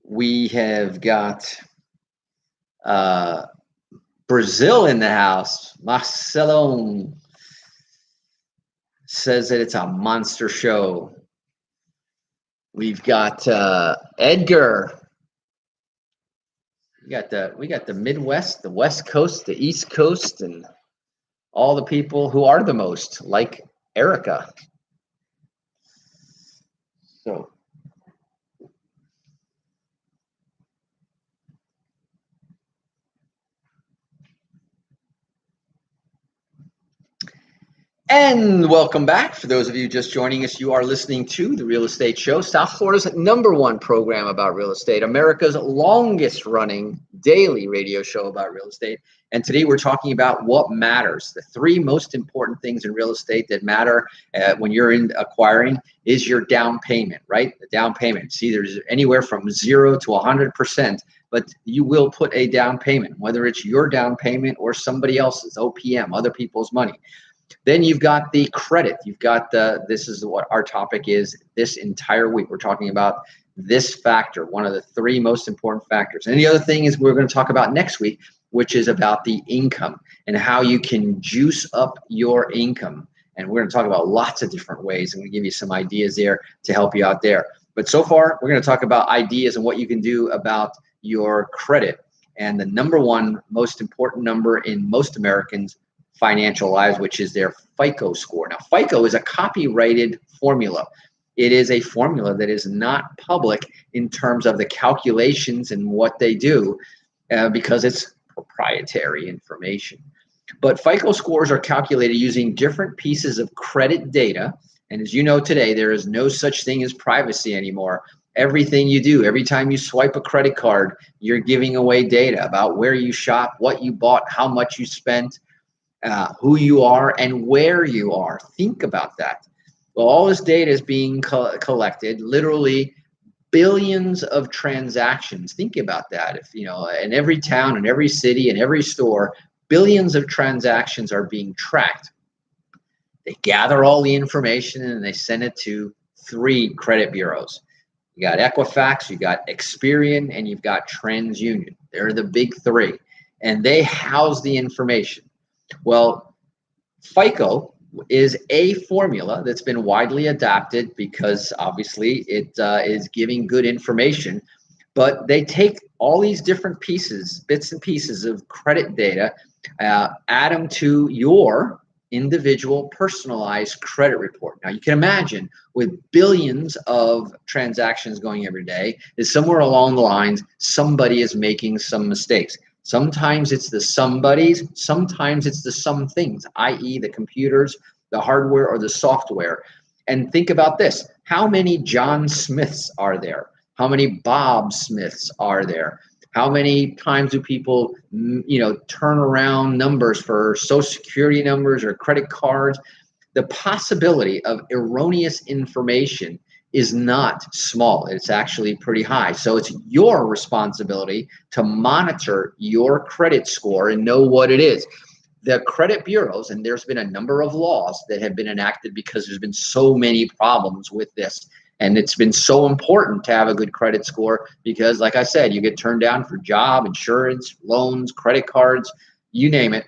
We have got uh, Brazil in the house. Marcelo says that it's a monster show. We've got Edgar. We got the Midwest, the West Coast, the East Coast, and all the people who are the most, like Erica. So and welcome back. For those of you just joining us, you are listening to The Real Estate Show, South Florida's #1 program about real estate, America's longest running daily radio show about real estate. And today we're talking about what matters. The three most important things in real estate that matter when you're in acquiring is your down payment, right? The down payment. See, there's anywhere from 0 to 100%, but you will put a down payment, whether it's your down payment or somebody else's, OPM, other people's money. Then you've got the credit. You've got this is what our topic is this entire week. We're talking about this factor, one of the three most important factors. And the other thing is we're going to talk about next week, which is about the income and how you can juice up your income. And we're going to talk about lots of different ways. I'm going to give you some ideas there to help you out there. But so far, we're going to talk about ideas and what you can do about your credit. And the #1 most important number in most Americans' financial lives, which is their FICO score. Now, FICO is a copyrighted formula. It is a formula that is not public in terms of the calculations and what they do because it's proprietary information. But FICO scores are calculated using different pieces of credit data. And as you know today, there is no such thing as privacy anymore. Everything you do, every time you swipe a credit card, you're giving away data about where you shop, what you bought, how much you spent, who you are, and where you are. Think about that. Well, all this data is being collected, literally billions of transactions. Think about that. If in every town, in every city, in every store, billions of transactions are being tracked. They gather all the information and they send it to 3 credit bureaus. You got Equifax, you got Experian, and you've got TransUnion. They're the big 3, and they house the information. Well, FICO is a formula that's been widely adopted because obviously it is giving good information, but they take all these different pieces, bits and pieces of credit data, add them to your individual personalized credit report. Now you can imagine with billions of transactions going every day, is somewhere along the lines, somebody is making some mistakes. Sometimes it's the somebodies, sometimes it's the some things, i.e. the computers, the hardware, or the software. And think about this. How many John Smiths are there? How many Bob Smiths are there? How many times do people, turn around numbers for social security numbers or credit cards? The possibility of erroneous information is not small. It's actually pretty high. So it's your responsibility to monitor your credit score and know what it is. The credit bureaus, and there's been a number of laws that have been enacted because there's been so many problems with this. And it's been so important to have a good credit score because, like I said, you get turned down for job, insurance, loans, credit cards, you name it,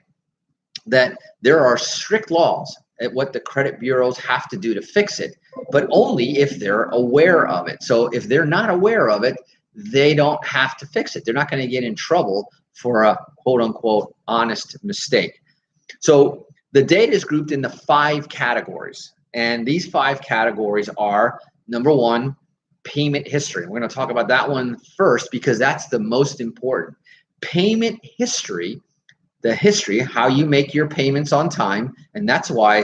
that there are strict laws at what the credit bureaus have to do to fix it, but only if they're aware of it. So if they're not aware of it, they don't have to fix it. They're not going to get in trouble for a quote unquote honest mistake. So the data is grouped into 5 categories. And these 5 categories are #1, payment history. We're going to talk about that one first because that's the most important. Payment history, the history, how you make your payments on time. And that's why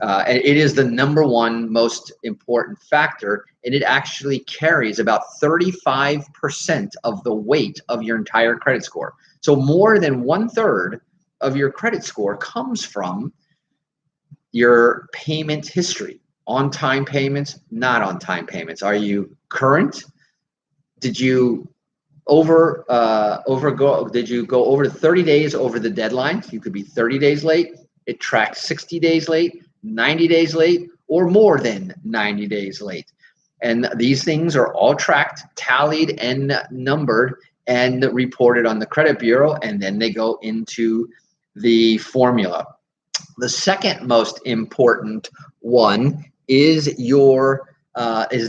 it is the #1 most important factor. And it actually carries about 35% of the weight of your entire credit score. So more than 1/3 of your credit score comes from your payment history. On-time payments, not on-time payments. Are you current? Did you did you go over 30 days over the deadline? You could be 30 days late. It tracks 60 days late, 90 days late, or more than 90 days late. And these things are all tracked, tallied, and numbered and reported on the credit bureau, and then they go into the formula. The second most important one is is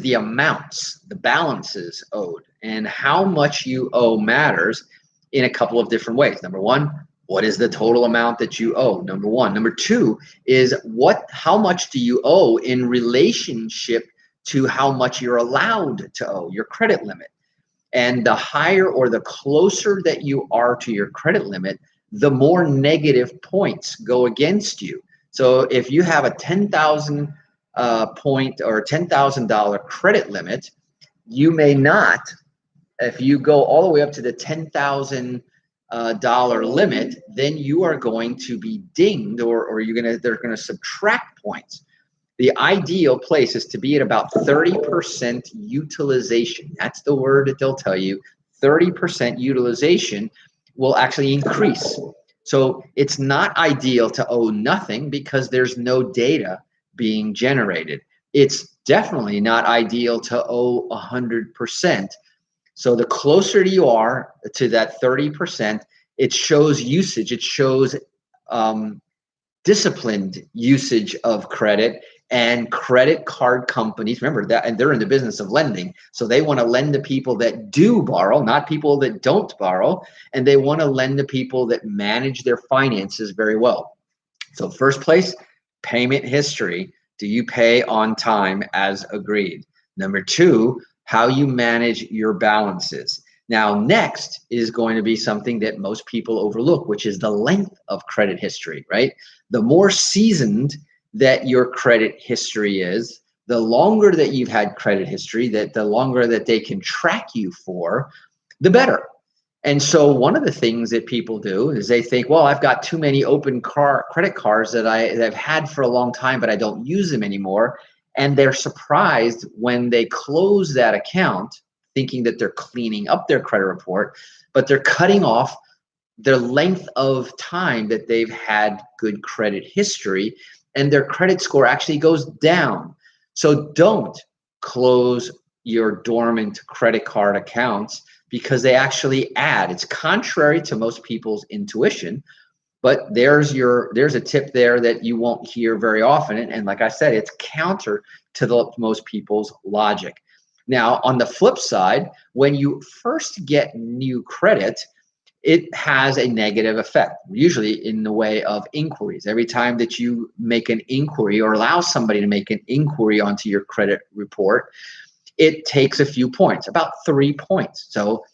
the amounts, the balances owed, and how much you owe matters in a couple of different ways. Number one, what is the total amount that you owe? Number one. Number two is how much do you owe in relationship to how much you're allowed to owe, your credit limit. And the higher or the closer that you are to your credit limit, the more negative points go against you. So if you have a 10,000 point or $10,000 credit limit, you may not, if you go all the way up to the $10,000 limit, then you are going to be dinged, or they're gonna subtract points. The ideal place is to be at about 30% utilization. That's the word that they'll tell you. 30% utilization will actually increase. So it's not ideal to owe nothing because there's no data being generated. It's definitely not ideal to owe 100%. So the closer you are to that 30%, it shows usage. It shows disciplined usage of credit. And credit card companies, remember that, and they're in the business of lending. So they want to lend to people that do borrow, not people that don't borrow. And they want to lend to people that manage their finances very well. So first place, payment history. Do you pay on time as agreed? Number two, how you manage your balances. Now, next is going to be something that most people overlook, which is the length of credit history, right? The more seasoned that your credit history is, the longer that you've had credit history, that the longer that they can track you for, the better. And so one of the things that people do is they think, well, I've got too many open credit cards that I've had for a long time, but I don't use them anymore. And they're surprised when they close that account, thinking that they're cleaning up their credit report, but they're cutting off their length of time that they've had good credit history, and their credit score actually goes down. So don't close your dormant credit card accounts because they actually add. It's contrary to most people's intuition, but there's a tip there that you won't hear very often. And like I said, it's counter to most people's logic. Now, on the flip side, when you first get new credit, it has a negative effect, usually in the way of inquiries. Every time that you make an inquiry or allow somebody to make an inquiry onto your credit report, it takes a few points, about 3 points. So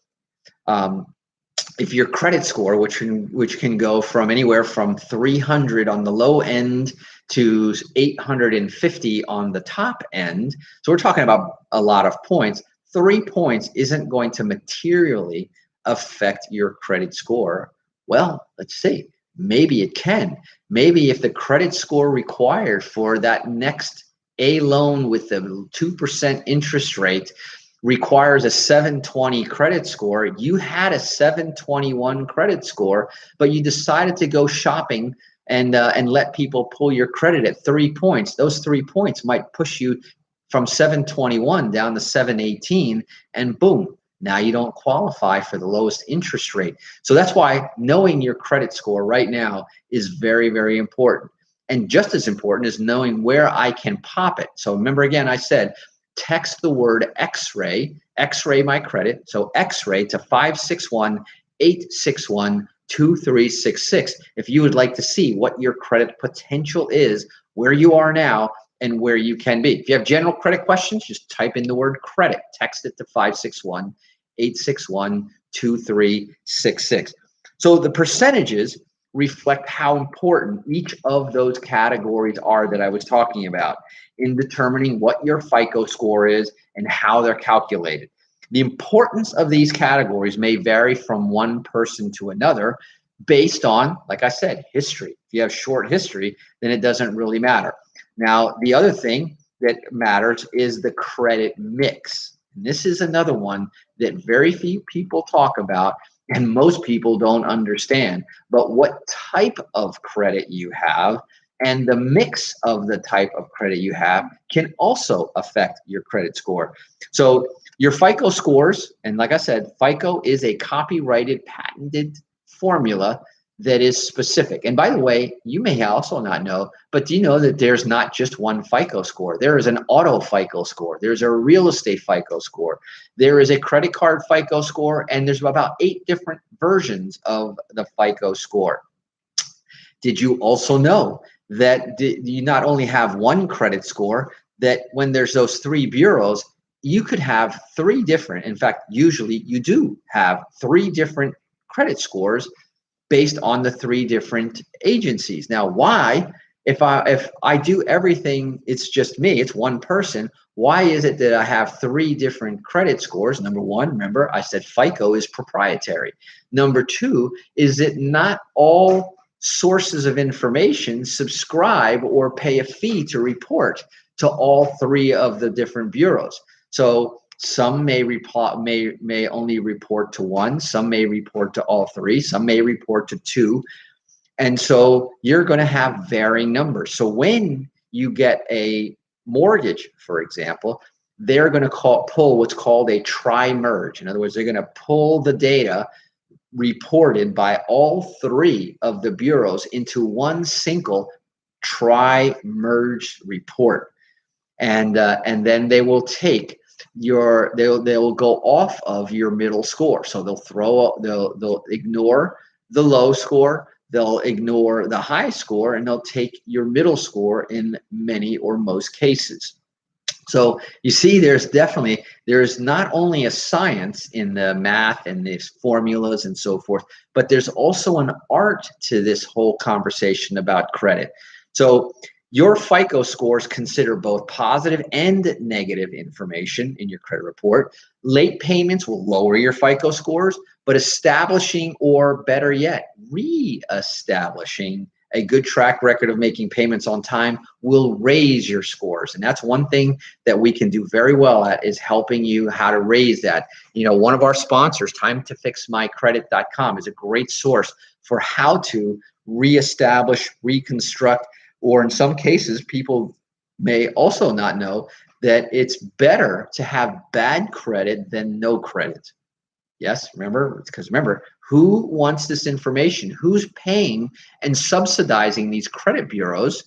if your credit score, which can go from anywhere from 300 on the low end to 850 on the top end, so we're talking about a lot of points, 3 points isn't going to materially affect your credit score. Well, let's see. Maybe it can. Maybe if the credit score required for that next A loan with the 2% interest rate requires a 720 credit score, you had a 721 credit score, but you decided to go shopping and let people pull your credit at 3 points. Those 3 points might push you from 721 down to 718, and boom, now you don't qualify for the lowest interest rate. So that's why knowing your credit score right now is very, very important. And just as important is knowing where I can pop it. So remember, again, I said, text the word X-ray, X-ray my credit. So X-ray to 561-861-2366 if you would like to see what your credit potential is, where you are now, and where you can be. If you have general credit questions, just type in the word credit, text it to 561-861-2366. So the percentages reflect how important each of those categories are that I was talking about in determining what your FICO score is and how they're calculated. The importance of these categories may vary from one person to another based on, like I said, history. If you have short history, then it doesn't really matter. Now, the other thing that matters is the credit mix. And this is another one that very few people talk about and most people don't understand. But what type of credit you have And the mix of the type of credit you have can also affect your credit score. So your FICO scores, and like I said, FICO is a copyrighted, patented formula that is specific. And by the way, you may also not know, but do you know that there's not just one FICO score? There is an auto FICO score. There's a real estate FICO score. There is a credit card FICO score, and there's about 8 different versions of the FICO score. Did you also know that you not only have one credit score, that when there's those 3 bureaus, you could have 3 different, in fact, usually you do have 3 different credit scores based on the 3 different agencies. Now, why? If I do everything, it's just me, it's one person, why is it that I have 3 different credit scores? Number 1, remember I said FICO is proprietary. Number 2 is that not all sources of information subscribe or pay a fee to report to all 3 of the different bureaus. So some may only report to 1, some may report to all 3, some may report to 2. And so you're going to have varying numbers. So when you get a mortgage, for example, they're going to pull what's called a tri-merge. In other words, they're going to pull the data reported by all 3 of the bureaus into one single tri-merged report, and then they will take they'll go off of your middle score. So they'll ignore the low score, they'll ignore the high score, and they'll take your middle score in many or most cases. So you see, there's not only a science in the math and these formulas and so forth, but there's also an art to this whole conversation about credit. So your FICO scores consider both positive and negative information in your credit report. Late payments will lower your FICO scores, but establishing, or better yet, re-establishing a good track record of making payments on time will raise your scores. And that's one thing that we can do very well at, is helping you how to raise that. You know, one of our sponsors, timetofixmycredit.com, is a great source for how to reestablish, reconstruct, or in some cases, people may also not know that it's better to have bad credit than no credit. Yes, remember, who wants this information? Who's paying and subsidizing these credit bureaus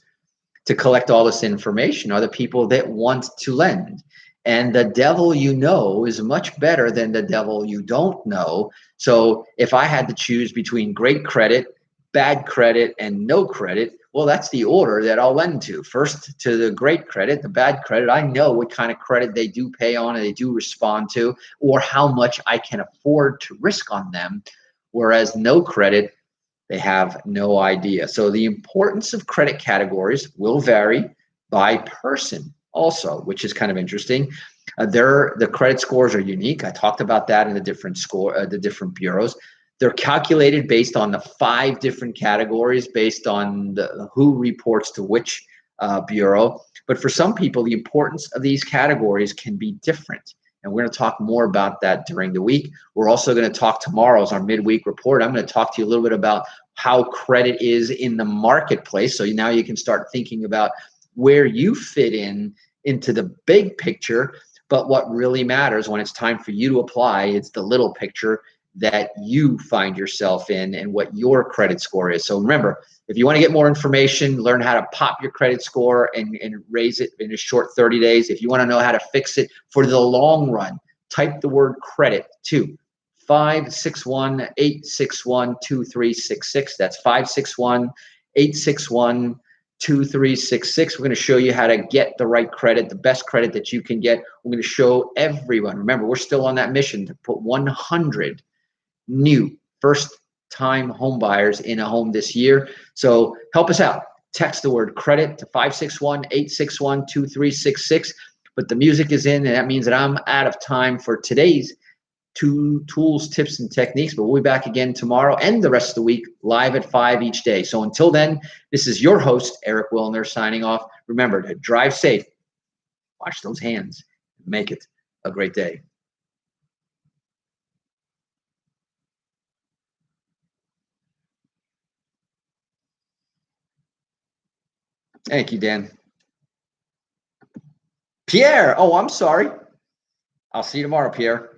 to collect all this information? Are the people that want to lend. And the devil you know is much better than the devil you don't know. So if I had to choose between great credit, bad credit, and no credit, well, that's the order that I'll lend to. First to the great credit, the bad credit, I know what kind of credit they do pay on and they do respond to, or how much I can afford to risk on them. Whereas no credit, they have no idea. So the importance of credit categories will vary by person also, which is kind of interesting. The credit scores are unique. I talked about that in the different bureaus. They're calculated based on the 5 different categories, based on who reports to which bureau. But for some people, the importance of these categories can be different. And we're going to talk more about that during the week. We're also going to talk tomorrow as our midweek report. I'm going to talk to you a little bit about how credit is in the marketplace. So now you can start thinking about where you fit into the big picture. But what really matters when it's time for you to apply, it's the little picture that you find yourself in and what your credit score is. So remember, if you want to get more information, learn how to pop your credit score and raise it in a short 30 days. If you want to know how to fix it for the long run, type the word credit to 561-861-2366. That's 561-861-2366. We're going to show you how to get the right credit, the best credit that you can get. We're going to show everyone. Remember, we're still on that mission to put 100 new first-time home buyers in a home this year. So help us out. Text the word credit to 561-861-2366. But the music is in, and that means that I'm out of time for today's 2 tools, tips, and techniques. But we'll be back again tomorrow and the rest of the week, live at 5 each day. So until then, this is your host, Eric Willner, signing off. Remember to drive safe, wash those hands, make it a great day. Thank you, Dan. Pierre. Oh, I'm sorry. I'll see you tomorrow, Pierre.